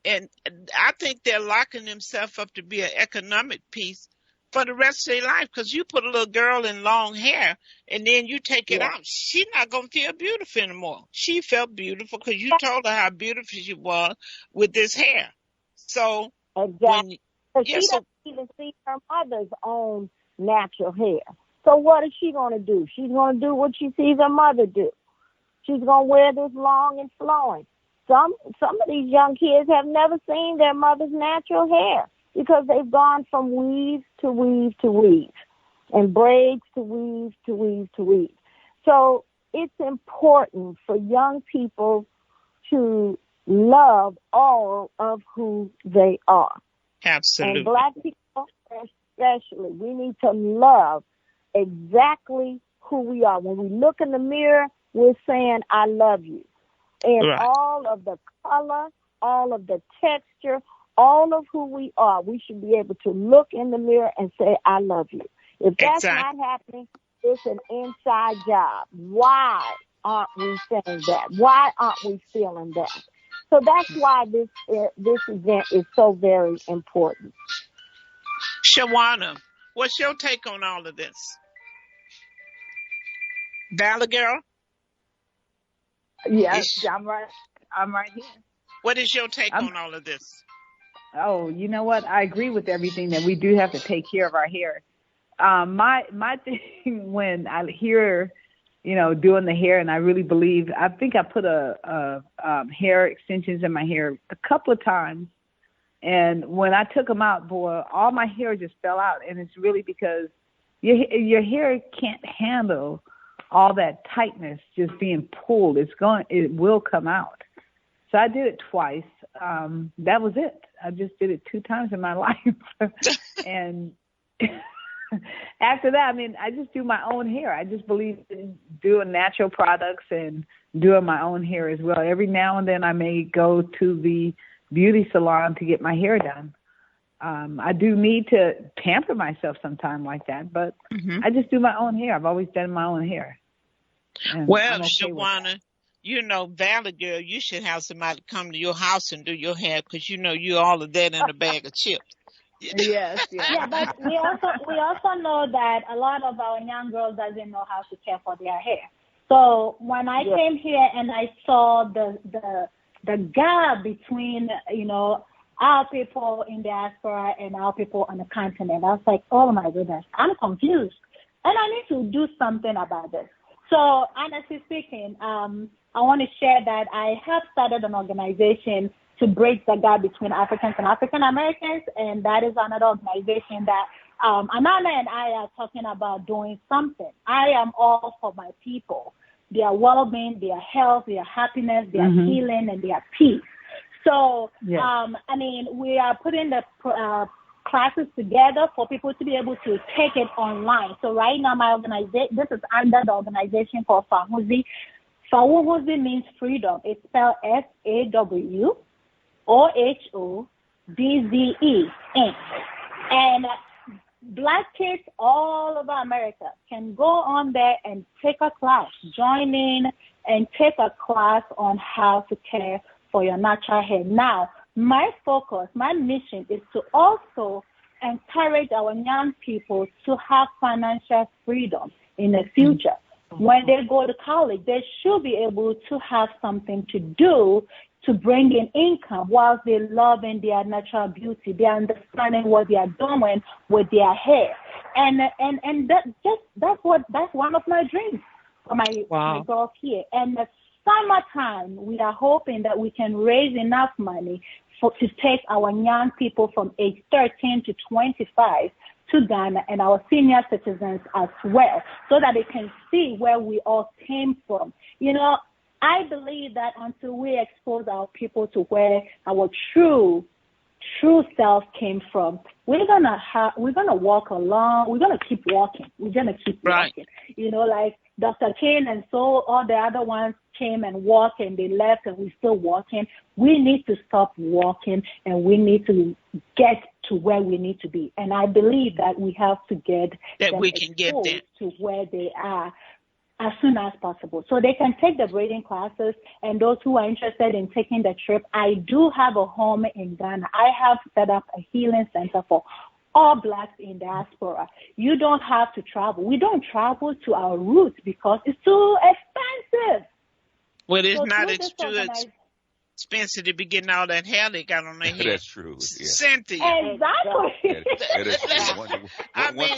and I think they're locking themselves up to be an economic piece for the rest of their life, because you put a little girl in long hair and then you take it out. She's not going to feel beautiful anymore. She felt beautiful because you told her how beautiful she was with this hair. So exactly. She doesn't even see her mother's own natural hair. So what is she going to do? She's going to do what she sees her mother do. She's going to wear this long and flowing. Some of these young kids have never seen their mother's natural hair, because they've gone from weave to weave to weave, and braids to weave to weave to weave. So it's important for young people to love all of who they are. Absolutely. And Black people especially, we need to love exactly who we are. When we look in the mirror, we're saying, I love you. And Right. all of the color, all of the texture, all of who we are, we should be able to look in the mirror and say, I love you. If that's Exactly. not happening, it's an inside job. Why aren't we saying that? Why aren't we feeling that? So that's why this event is so very important. Shawana, what's your take on all of this? Valley girl? Yes, I'm right here. What is your take on all of this? Oh, you know what? I agree with everything that we do have to take care of our hair. My thing when I hear, doing the hair, and I really believe, I think I put a hair extensions in my hair a couple of times, and when I took them out, boy, all my hair just fell out, and it's really because your hair can't handle all that tightness just being pulled. It will come out. So I did it twice. That was it. I just did it 2 times in my life. And after that, I just do my own hair. I just believe in doing natural products and doing my own hair as well. Every now and then I may go to the beauty salon to get my hair done. I do need to pamper myself sometime like that, but I just do my own hair. I've always done my own hair. And well, I'm okay Shawana, Valley girl, you should have somebody come to your house and do your hair because you all of that in a bag of chips. Yes. Yeah, but we also know that a lot of our young girls doesn't know how to care for their hair. So when I came here and I saw the gap between our people in diaspora and our people on the continent, I was like, oh my goodness, I'm confused, and I need to do something about this. So honestly speaking, I want to share that I have started an organization to bridge the gap between Africans and African Americans, and that is another organization that Anana and I are talking about doing something. I am all for my people, their well-being, their health, their happiness, their healing, and their peace. So, we are putting the classes together for people to be able to take it online. So right now, my organization, this is under the organization called Fahuzi. Fahuzi means freedom. It's spelled SAWOHODZE, Inc. And Black kids all over America can go on there and take a class, join in and take a class on how to care for your natural hair. Now, my focus, my mission is to also encourage our young people to have financial freedom in the future. When they go to college, they should be able to have something to do to bring in income whilst they love in their natural beauty. They're understanding what they are doing with their hair. And that's one of my dreams for my girls here. And the summertime, we are hoping that we can raise enough money to take our young people from age 13 to 25 to Ghana and our senior citizens as well, so that they can see where we all came from. I believe that until we expose our people to where our true self came from, we're gonna walk along. We're gonna keep walking. We're gonna keep walking. Like Dr. King and so all the other ones came and walked and they left and we're still walking. We need to stop walking and we need to get to where we need to be. And I believe that we have to get that we can get there to where they are as soon as possible. So they can take the braiding classes, and those who are interested in taking the trip, I do have a home in Ghana. I have set up a healing center for all Blacks in diaspora. You don't have to travel. We don't travel to our roots because it's too expensive. Well, it's not expensive to be getting all that hair they got on their head. That's true. Yeah. Cynthia. Exactly. That is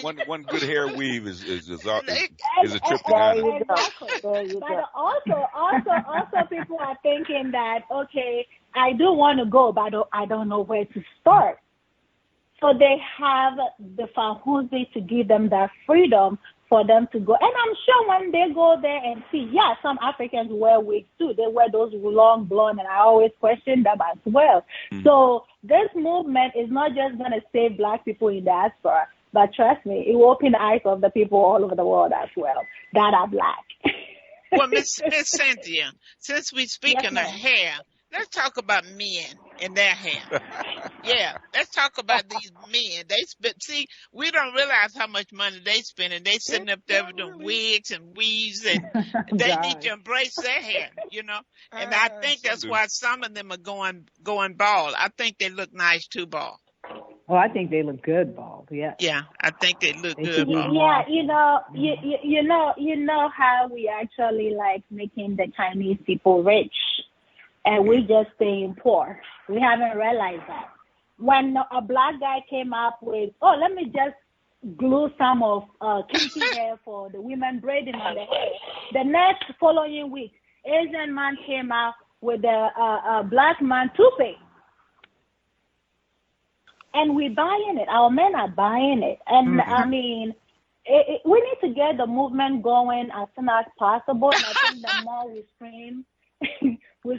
true. One good hair weave is a trip to Ghana. Exactly. But also people are thinking that, okay, I do want to go, but I don't know where to start. So they have the Fahuzi to give them that freedom for them to go. And I'm sure when they go there and see, yeah, some Africans wear wigs too. They wear those long blonde, and I always question them as well. So this movement is not just going to save Black people in diaspora, but trust me, it will open the eyes of the people all over the world as well that are Black. Well, Miss Cynthia, since we speaking of hair, let's talk about men and their hair. Yeah, let's talk about these men. They spend. See, we don't realize how much money they spend, and they sitting up there with them wigs and weaves, and they need to embrace their hair, you know. And I think that's why some of them are going bald. I think they look nice too, bald. Oh, I think they look good bald. Yeah. Yeah, I think they look good bald. Yeah, you know how we actually like making the Chinese people rich, and we just staying poor. We haven't realized that. When a Black guy came up with, let me just glue some of kinky hair for the women braiding on the hair. The next following week, Asian man came out with a Black man toupee. And we're buying it. Our men are buying it. And I mean, we need to get the movement going as soon as possible. And I think the more we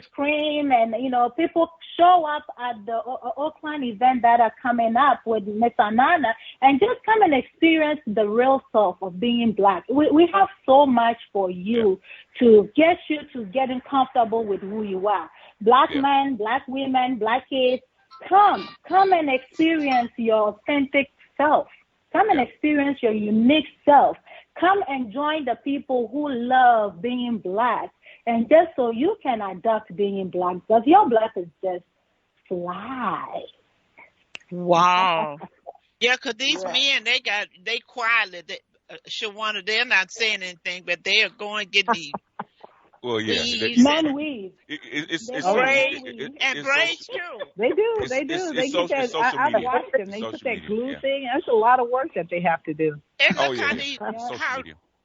scream and, you know, people show up at the Oakland event that are coming up with Miss Anana and just come and experience the real self of being Black. We have so much for you to get you to getting comfortable with who you are. Black men, Black women, Black kids. Come and experience your authentic self. Come and experience your unique self. Come and join the people who love being Black. And just so you can adopt being Black, because your Black is just fly. Wow. Yeah, because these men, they quietly, Shawana, they're not saying anything, but they are going to get these. Well, yeah. Men weave. It's braids too. They do. They get that. I've watched them. They put that glue thing. That's a lot of work that they have to do. And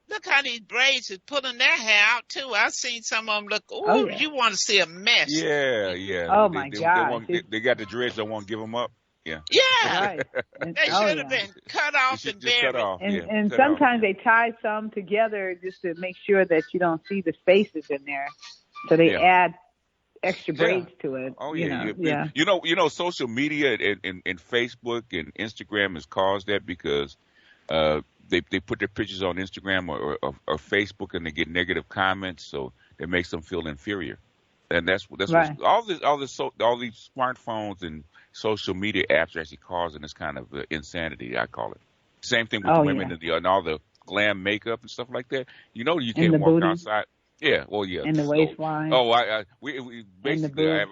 look how these braids is pulling their hair out too. I've seen some of them look. Ooh, you want to see a mess? Yeah. Oh my God. They got the dreads. They won't give them up. Yeah. Right. They should have been cut off and buried. And sometimes they tie some together just to make sure that you don't see the spaces in there. So they add extra braids to it. Oh yeah. You know, social media and Facebook and Instagram has caused that because they put their pictures on Instagram or Facebook and they get negative comments, so it makes them feel inferior. And that's right. All these smartphones and social media apps are actually causing this kind of insanity, I call it. Same thing with the women and all the glam makeup and stuff like that. You know, you can't walk outside. Yeah, well, yeah. And the waistline. We basically.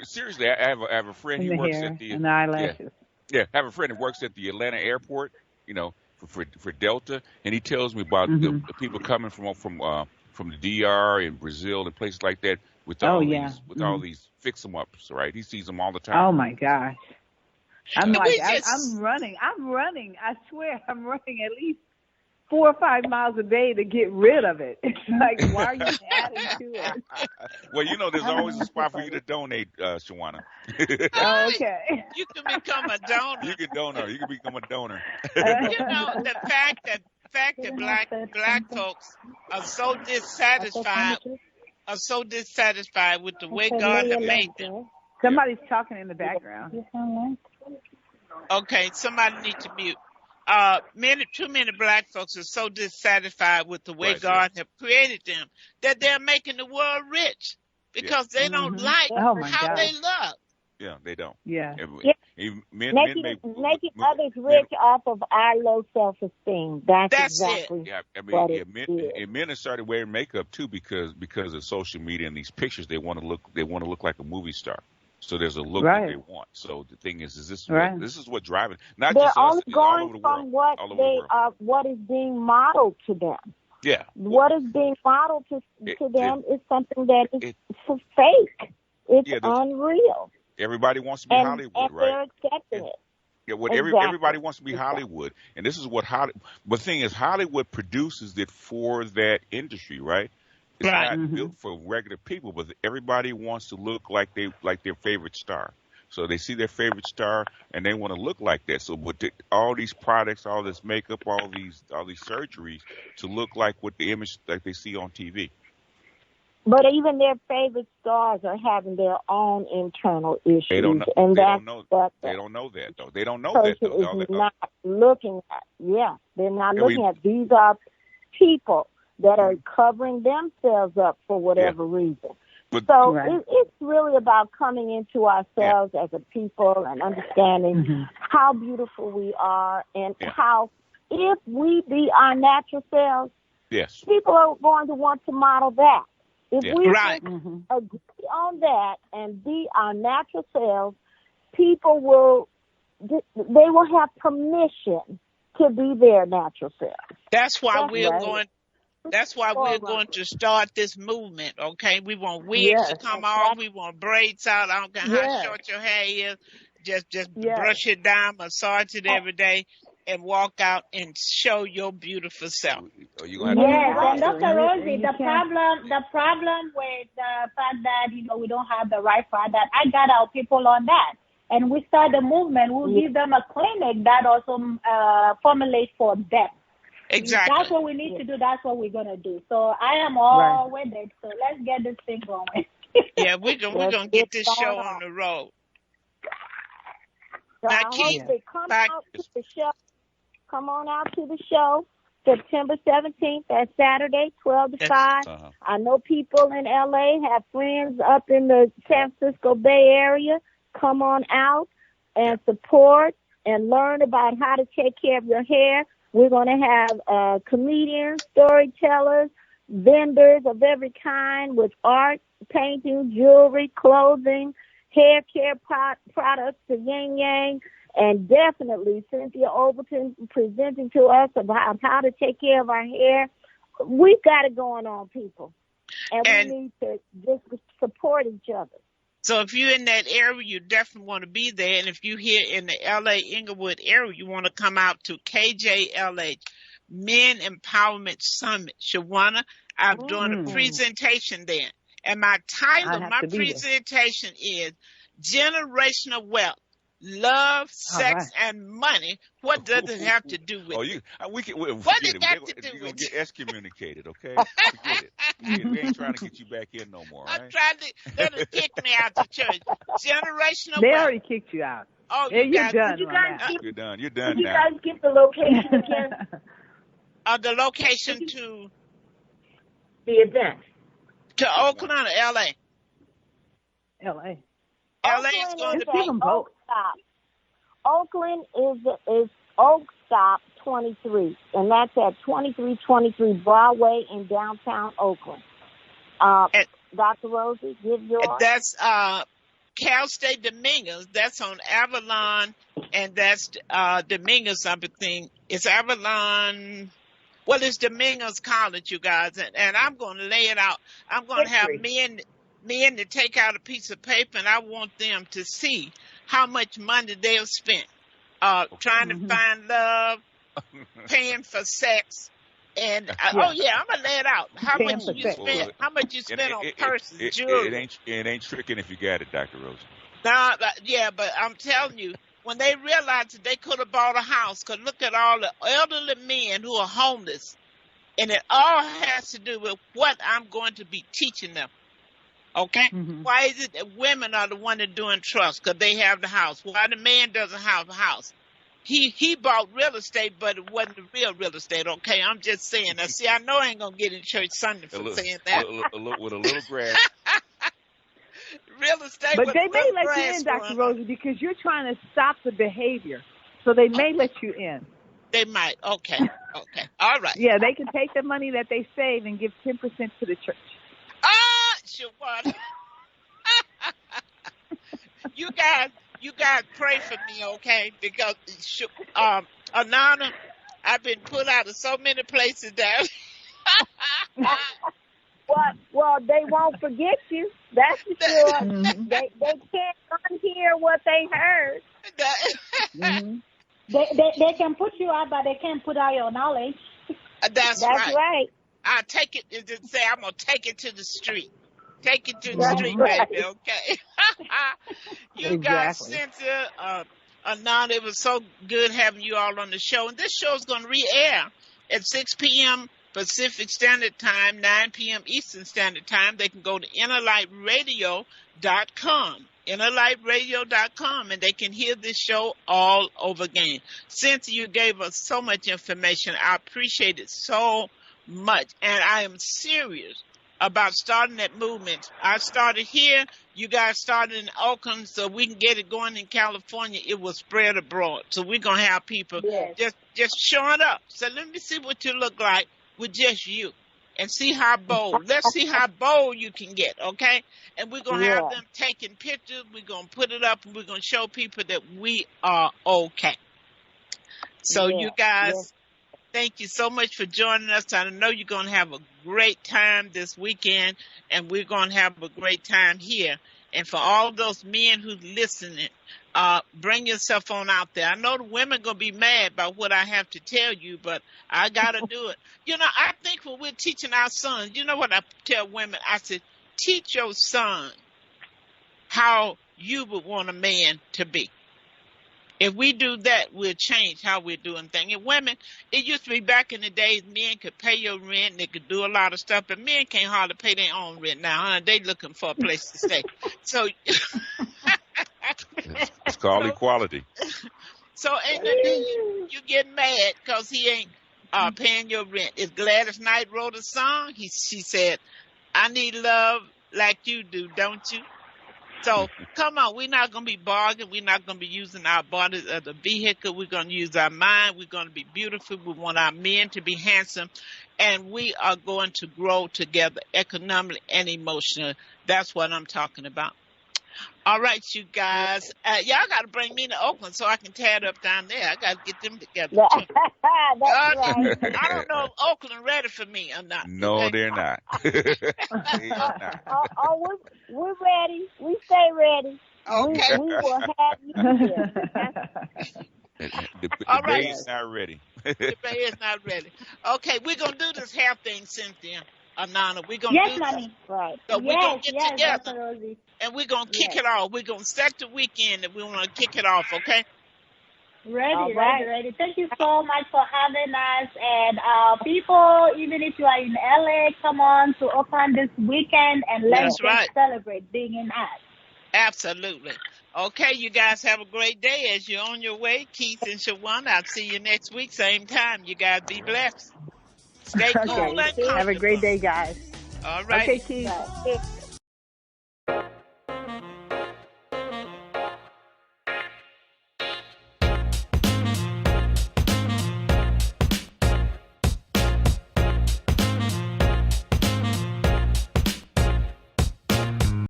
Seriously, I have a friend. He works at the eyelashes. Yeah, I have a friend that works at the Atlanta airport. You know, for Delta, and he tells me about the people coming from the DR and Brazil and places like that with all these fix-em-ups, right? He sees them all the time. Oh my gosh! I'm running. I swear, I'm running at least 4 or 5 miles a day to get rid of it. It's like, why are you adding to it? Well, you know, there's always a spot for you to donate, Shawana. Okay. You can become a donor. You can become a donor. You know, the fact that black folks are so dissatisfied with the way God has made them. Somebody's talking in the background. Okay, somebody needs to mute. Too many black folks are so dissatisfied with the way God has created them that they're making the world rich because they don't like how they look. Yeah, they don't. Yeah. Making others rich off of our low self-esteem. That's exactly it. Yeah, I mean, what it is. Men have started wearing makeup too because of social media and these pictures. They want to look like a movie star. So there's a look that they want. So the thing is this is what driving? Not They're just us, only all over going the from world. what is being modeled to them. Yeah. What is being modeled to them is something that is fake. It's unreal. Everybody wants to be Hollywood, and right? They're accepting it. Yeah, everybody wants to be Hollywood, and this is what Hollywood. But the thing is, Hollywood produces it for that industry, right? It's not built for regular people, but everybody wants to look like their favorite star. So they see their favorite star and they want to look like that. So with all these products, all this makeup, all these surgeries to look like what the image that they see on TV. But even their favorite stars are having their own internal issues, They don't know. and They that's don't know. what They don't know that though. They don't know person that though. is not looking at. Yeah, they're not And looking at. These are people that are covering themselves up for whatever reason. But, So Right. it's really about coming into ourselves as a people and understanding how beautiful we are and how, if we be our natural selves, yes. people are going to want to model that. If we Right. can agree on that and be our natural selves, people will, they will have permission to be their natural selves. That's why That's we're right. going. That's why we're going to start this movement. Okay, we want wigs to come off. We want braids out. I don't care how short your hair is. Just brush it down, massage it every day, and walk out and show your beautiful self. Yes, and Dr. Rosie, the problem with the fact that we don't have the right product, I got our people on that, and we start the movement. We'll give them a clinic that also formulates for them. Exactly. That's what we need to do. That's what we're gonna do. So I am all with it. So let's get this thing going. Yeah, we're gonna get this show on the road. So Now, I Keith, hope they come out to the show. Come on out to the show, September 17th. That's Saturday, 12 to 5. I know people in LA have friends up in the San Francisco Bay Area. Come on out and support and learn about how to take care of your hair. We're going to have comedians, storytellers, vendors of every kind with art, painting, jewelry, clothing, hair care products, the yin yang, and definitely Cynthia Overton presenting to us about how to take care of our hair. We've got it going on, people, and we need to just support each other. So if you're in that area, you definitely want to be there. And if you're here in the LA Inglewood area, you want to come out to KJLH Men Empowerment Summit. Shawana, I'm doing a presentation there. And my title of my presentation is Generational Wealth. Love, sex, and money. What does it have to do with it? What does it have to do with it? You're going to get excommunicated, okay? Forget it. We ain't trying to get you back in no more, right? I'm trying to, they'll kick me out the church. Generational They wealth. already kicked you out. Oh, you're done. You're done. You're done you now. guys get the location again? The location to the event. To Oakland or LA? LA. LA is going to be Oak Stop. Oakland is Oak Stop 23, and that's at 2323 Broadway in downtown Oakland. Dr. Rosie, give yours. That's Cal State Dominguez. That's on Avalon, and that's Dominguez. I think it's Avalon. Well, it's Dominguez College, you guys, and I'm going to lay it out. I'm going to have men to take out a piece of paper, and I want them to see how much money they've spent trying to find love, paying for sex, and I'm gonna lay it out. How much you spend on purses, jewelry. It ain't tricking if you got it, Dr. Rosie. Nah, but I'm telling you, when they realized that they could have bought a house, because look at all the elderly men who are homeless, and it all has to do with what I'm going to be teaching them. Okay? Why is it that women are the one that doing trust? Because they have the house. Why the man doesn't have a house? He bought real estate, but it wasn't the real estate. Okay, I'm just saying. Now, see, I know I ain't gonna get in church Sunday for saying that. With a little grass. Real estate, but they may let you in, Dr. Rosie, because you're trying to stop the behavior. So they may let you in. They might. Okay. All right. Yeah, they can take the money that they save and give 10% to the church. Shawana. You guys pray for me, okay? Because Anana, I've been put out of so many places down. Well, they won't forget you. That's for sure. They can't unhear what they heard. They can put you out, but they can't put out your knowledge. That's right. I take it and say I'm gonna take it to the street. Take it to the That's street, right. baby, okay? You guys, Exactly. Cynthia, Ananda, it was so good having you all on the show. And this show is going to re-air at 6 p.m. Pacific Standard Time, 9 p.m. Eastern Standard Time. They can go to innerlightradio.com, innerlightradio.com, and they can hear this show all over again. Cynthia, you gave us so much information. I appreciate it so much. And I am serious about starting that movement. I started here. You guys started in Oakland, so we can get it going in California. It will spread abroad. So we're going to have people Yes. just showing up. So let me see what you look like with just you and see how bold. Let's see how bold you can get, okay? And we're going to have them taking pictures. We're going to put it up, and we're going to show people that we are okay. So you guys, thank you so much for joining us. I know you're going to have a great time this weekend, and we're going to have a great time here. And for all those men who's listening, bring yourself on out there. I know the women going to be mad about what I have to tell you, but I got to do it. You know, I think when we're teaching our sons, you know what I tell women? I said, teach your son how you would want a man to be. If we do that, we'll change how we're doing things. And women, it used to be back in the days, men could pay your rent and they could do a lot of stuff, but men can't hardly pay their own rent now, huh? They looking for a place to stay. So It's called equality. So and then you get mad because he ain't paying your rent. If Gladys Knight wrote a song, she said, I need love like you do, don't you? So come on, we're not going to be bargaining. We're not going to be using our bodies as a vehicle. We're going to use our mind. We're going to be beautiful. We want our men to be handsome. And we are going to grow together economically and emotionally. That's what I'm talking about. All right, you guys. Y'all got to bring me to Oakland so I can tear it up down there. I got to get them together. Too. That's right. I don't know if Oakland ready for me or not. No, okay? they're not. They are not. We're ready. We stay ready. Okay. We will have you here. The All Bay right. is not ready. The Bay is not ready. Okay, we're going to do this hair thing, Cynthia. Anana, we're going to Yes, do mommy. this. Right. So we're going to get Dr. together, Rosie. and we're going to kick it off. We're going to set the weekend, and we want to kick it off, okay? Ready. Right. Thank you so much for having us. And people, even if you are in LA, come on to Oakland this weekend and let's That's right. celebrate being in us. Absolutely. Okay, you guys have a great day as you're on your way. Keith and Shawan, I'll see you next week, same time. You guys be blessed. Stay cool and Okay. comfortable. Have a great day, guys. All right. Okay, Keith. Right.